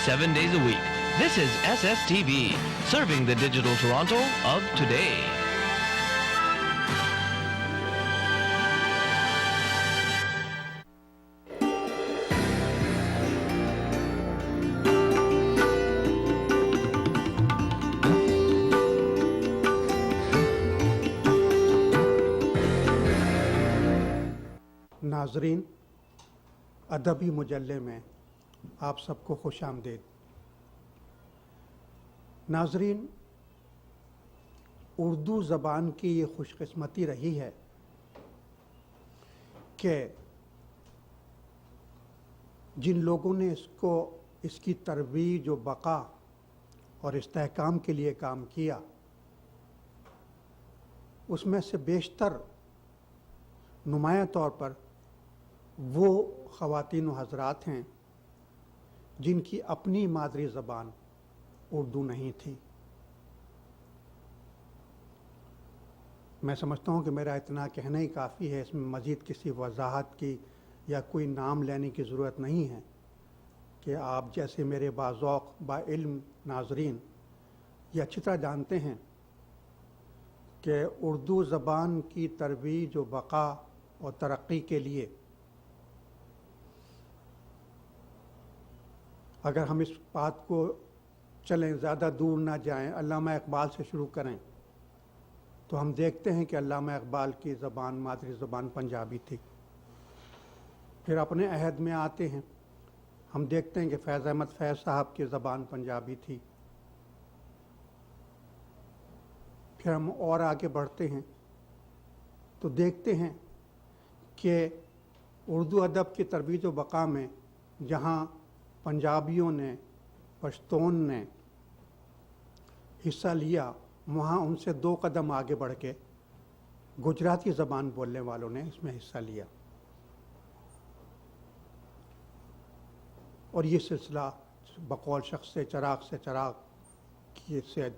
7 days a week. This is SSTV, serving the digital Toronto of today. नाज़रीन, अदबी मुजल्ले में आप सबको खुश आमदीद। नाज़रीन, उर्दू ज़बान की ये खुशकिस्मती रही है कि जिन लोगों ने इसकी तरवीज व बक़ा और इस्तेहकाम के लिए काम किया, उसमें से बेशतर नुमायां तौर पर वो ख़वातीन व हज़रात हैं जिनकी अपनी मादरी ज़बान उर्दू नहीं थी। मैं समझता हूँ कि मेरा इतना कहना ही काफ़ी है, इसमें मज़ीद किसी वजाहत की या कोई नाम लेने की ज़रूरत नहीं है कि आप जैसे मेरे बाज़ौक़ बाइल्म नाज़रीन ये अच्छी तरह जानते हैं कि उर्दू ज़बान की तरवीज व बक़ा और तरक्की के लिए अगर हम इस बात को चलें, ज़्यादा दूर ना जाएं, अल्लामा इक़बाल से शुरू करें, तो हम देखते हैं कि अल्लामा इक़बाल की ज़बान मादरी ज़बान पंजाबी थी। फिर अपने अहद में आते हैं, हम देखते हैं कि फैज़ अहमद फैज़ साहब की ज़बान पंजाबी थी। फिर हम और आगे बढ़ते हैं तो देखते हैं कि उर्दू अदब की तरवीज व बक़ा में जहाँ पंजाबियों ने, पश्तून ने हिस्सा लिया, वहाँ उनसे 2 कदम आगे बढ़ के गुजराती ज़बान बोलने वालों ने इसमें हिस्सा लिया और ये सिलसिला बकौल शख्स से चराग से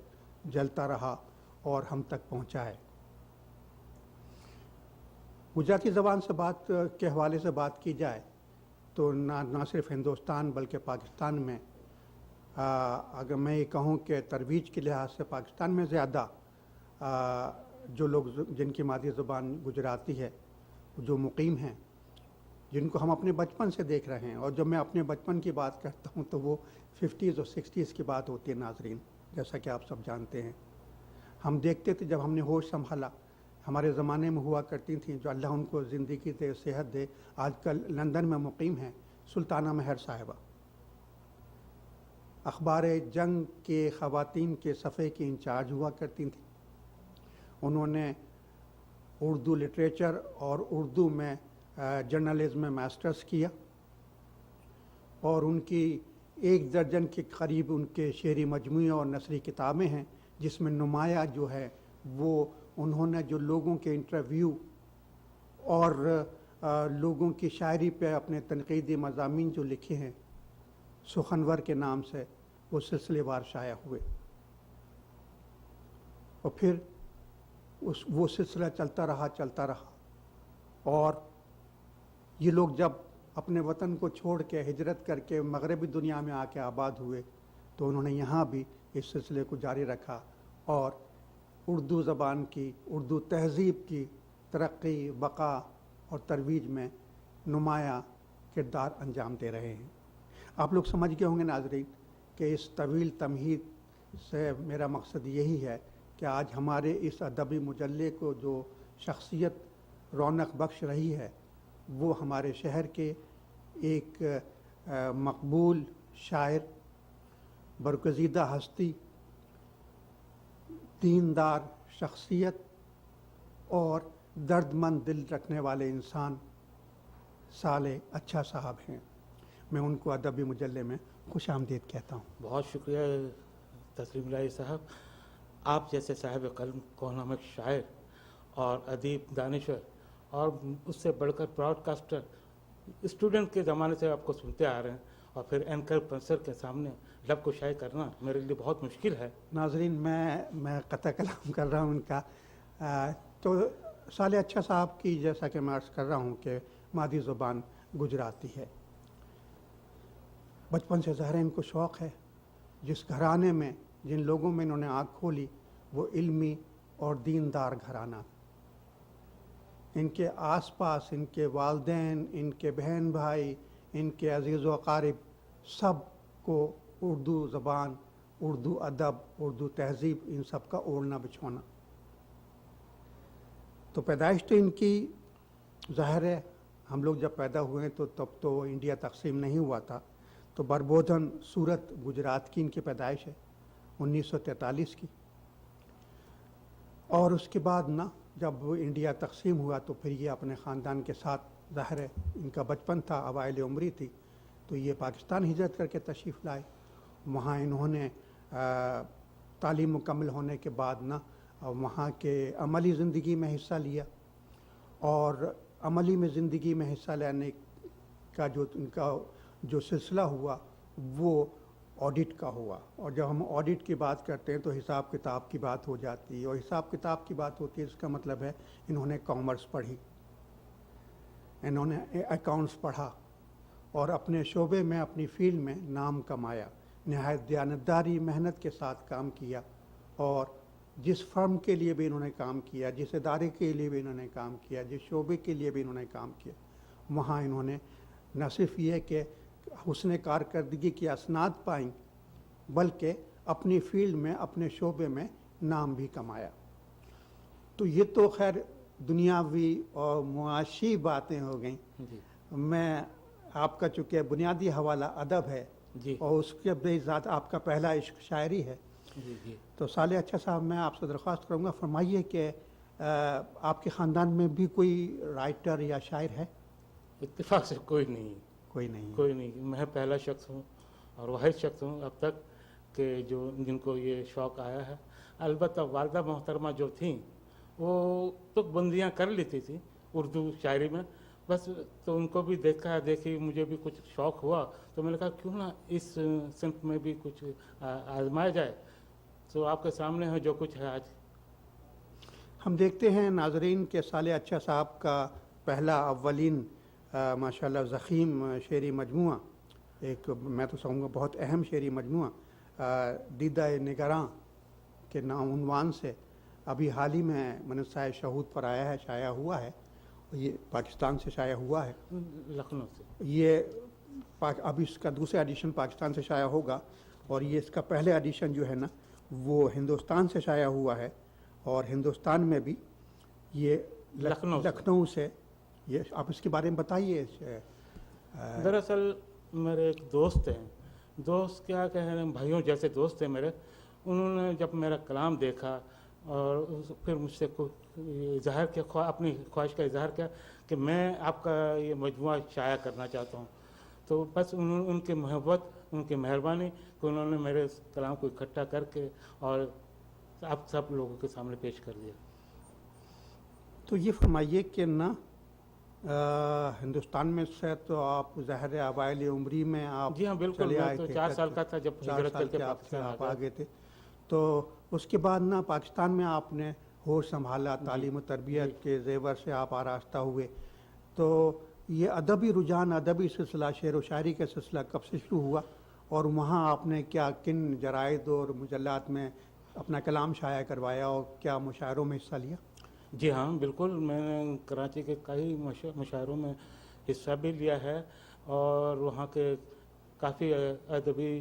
जलता रहा और हम तक पहुँचा है। गुजराती ज़बान से बात के हवाले से बात की जाए तो ना सिर्फ हिंदुस्तान बल्कि पाकिस्तान में अगर मैं ये कहूँ कि तरवीज के लिहाज से पाकिस्तान में ज़्यादा जो लोग जिनकी मादरी ज़बान गुजराती है, जो मुकीम हैं, जिनको हम अपने बचपन से देख रहे हैं, और जब मैं अपने बचपन की बात करता हूँ तो वो 50s और 60s की बात होती है नाज़रीन, जैसा कि आप सब जानते हैं। हम देखते थे जब हमने होश संभाला, हमारे ज़माने में हुआ करती थी, जो अल्लाह उनको ज़िंदगी दे, सेहत दे, आजकल लंदन में मुकीम हैं, सुल्ताना महर साहिबा, अखबार जंग के ख़वातीन के सफ़े की इंचार्ज हुआ करती थी। उन्होंने उर्दू लिटरेचर और उर्दू में जर्नलिज़म में मास्टर्स किया और उनकी 1 दर्जन के करीब उनके शेरी मजमूए और नसरी किताबें हैं, जिसमें नुमाया जो है वो उन्होंने जो लोगों के इंटरव्यू और लोगों की शायरी पे अपने तनकीदी मज़ामीन जो लिखे हैं, सुखनवर के नाम से वो सिलसिलेवार शाया हुए और फिर वो सिलसिला चलता रहा और ये लोग जब अपने वतन को छोड़ के हिजरत करके मगरबी दुनिया में आके आबाद हुए तो उन्होंने यहाँ भी इस सिलसिले को जारी रखा और उर्दू ज़बान की, उर्दू तहज़ीब की तरक्की, बक़ा और तरवीज में नुमाया किरदार अंजाम दे रहे हैं। आप लोग समझ गए होंगे नाज़रीन कि इस तवील तमहीद से मेरा मकसद यही है कि आज हमारे इस अदबी मुजल्ले को जो शख्सियत रौनक बख्श रही है, वो हमारे शहर के एक मकबूल शायर, बरगज़ीदा हस्ती, दीनदार शख्सियत और दर्दमंद दिल रखने वाले इंसान साले अच्छा साहब हैं। मैं उनको अदबी मुजल्ले में खुश आमदीद कहता हूँ। बहुत शुक्रिया तस्लीम इलाही साहब। आप जैसे साहिब कलम कोहनामक शायर और अदीब दानिशवर और उससे बढ़कर ब्रॉडकास्टर, स्टूडेंट के ज़माने से आपको सुनते आ रहे हैं और फिर एंकर प्रोफेसर के सामने लब को शाये करना मेरे लिए बहुत मुश्किल है। नाज़रीन, मैं कतई कलाम कर रहा हूँ उनका, तो साले अच्छा साहब की जैसा कि मैं अर्ज़ कर रहा हूँ कि मादी ज़ुबान गुजराती है। बचपन से ज़ाहिर है इनको शौक़ है। जिस घराने में, जिन लोगों में इन्होंने आँख खोली, वो इल्मी और दीनदार घराना। इनके आसपास इनके वालिदैन, इनके बहन भाई, इनके अज़ीज़ व अक़ारिब सब को उर्दू ज़बान, उर्दू अदब, उर्दू तहज़ीब, इन सब का ओढ़ना बिछोना। तो पैदाइश तो इनकी ज़ाहिर है, हम लोग जब पैदा हुए तो तब तो इंडिया तक़सीम नहीं हुआ था। तो बरबोधन, सूरत, गुजरात की इनकी पैदाइश है 1943 की। और उसके बाद ना जब इंडिया तक़सीम हुआ तो फिर ये अपने ख़ानदान के साथ, ज़ाहिर है इनका बचपन था, अवाइल उम्री थी, तो ये पाकिस्तान हिजरत करके तशरीफ़ लाए। वहाँ इन्होंने तालीम मुकम्मल होने के बाद ना वहाँ के अमली ज़िंदगी में हिस्सा लिया, और अमली में ज़िंदगी में हिस्सा लेने का जो इनका जो सिलसिला हुआ वो ऑडिट का हुआ। और जब हम ऑडिट की बात करते हैं तो हिसाब किताब की बात हो जाती है, और हिसाब किताब की बात होती है इसका मतलब है इन्होंने कॉमर्स पढ़ी, इन्होंने अकाउंट्स पढ़ा और अपने शोबे में, अपनी फील्ड में नाम कमाया, नहायत दयानतदारी, मेहनत के साथ काम किया। और जिस फर्म के लिए भी इन्होंने काम किया, जिस इदारे के लिए भी इन्होंने काम किया, जिस शोबे के लिए भी इन्होंने काम किया, वहाँ इन्होंने न सिर्फ ये कि हुस्न कारकर्दगी की असनाद पाई, बल्कि अपनी फील्ड में, अपने शोबे में नाम भी कमाया। तो ये तो खैर दुनियावी और मुआशी बातें हो गई। मैं आपका चूँकि बुनियादी हवाला अदब है जी, और उसके बेज़ात आपका पहला इश्क शायरी है, जी। तो साले अच्छा साहब मैं आपसे दरख्वास्त करूँगा, फरमाइए कि आपके ख़ानदान में भी कोई राइटर या शायर है? इत्तेफाक से कोई नहीं, कोई नहीं। कोई नहीं। मैं पहला शख्स हूँ और वाहिद शख्स हूँ अब तक कि जो जिनको ये शौक़ आया है। अलबत्ता वालिदा मोहतरमा जो थी वो तो बंदियाँ कर लेती थी उर्दू शायरी में, बस तो उनको भी देखी मुझे भी कुछ शौक़ हुआ, तो मैंने कहा क्यों ना इस सिंफ में भी कुछ आजमाया जाए। तो आपके सामने है जो कुछ है आज। हम देखते हैं नाजरीन के साले अच्छा साहब का पहला अव्वलीन माशाल्लाह ज़ख़ीम शेरी मजमुआ, एक मैं तो कहूँगा बहुत अहम शेरी मजमुआ दीदा निगरां के नाम उन्वान से अभी हाल ही में मनसाए शहूद पर आया है, शाया हुआ है। ये पाकिस्तान से शाया हुआ है, लखनऊ से। ये अभी इसका दूसरा एडिशन पाकिस्तान से शाया होगा, और ये इसका पहले एडिशन जो है ना वो हिंदुस्तान से शाया हुआ है, और हिंदुस्तान में भी ये लखनऊ से। ये आप इसके बारे में बताइए। दरअसल मेरे एक दोस्त हैं, दोस्त क्या कहें, भाइयों जैसे दोस्त हैं मेरे। उन्होंने जब मेरा कलाम देखा और फिर मुझसे इजहार किया, अपनी ख्वाहिश का इजहार किया कि मैं आपका ये मजमुआ शाया करना चाहता हूँ। तो बस उनकी मोहब्बत, उनकी मेहरबानी कि उन्होंने मेरे कलाम को इकट्ठा करके और आप सब लोगों के सामने पेश कर दिया। तो ये फरमाइए कि ना हिंदुस्तान में से तो आप ज़ाहिर अवाइल उम्री में आप जी हाँ बिल्कुल, मैं तो 4 साल का था जब हिजरत करके पाकिस्तान आप आ गए थे। तो उसके बाद ना पाकिस्तान में आपने होश संभाला, तालीम और तरबियत के ज़ेवर से आप आरास्ता हुए। तो ये अदबी रुझान, अदबी सिलसिला, शेर व शायरी का सिलसिला कब से शुरू हुआ, और वहाँ आपने क्या किन जराइद और मुजल्लात में अपना कलाम शाया करवाया और क्या मुशायरों में हिस्सा लिया? जी हाँ बिल्कुल, मैंने कराची के कई मुशायरों में हिस्सा भी लिया है और वहाँ के काफ़ी अदबी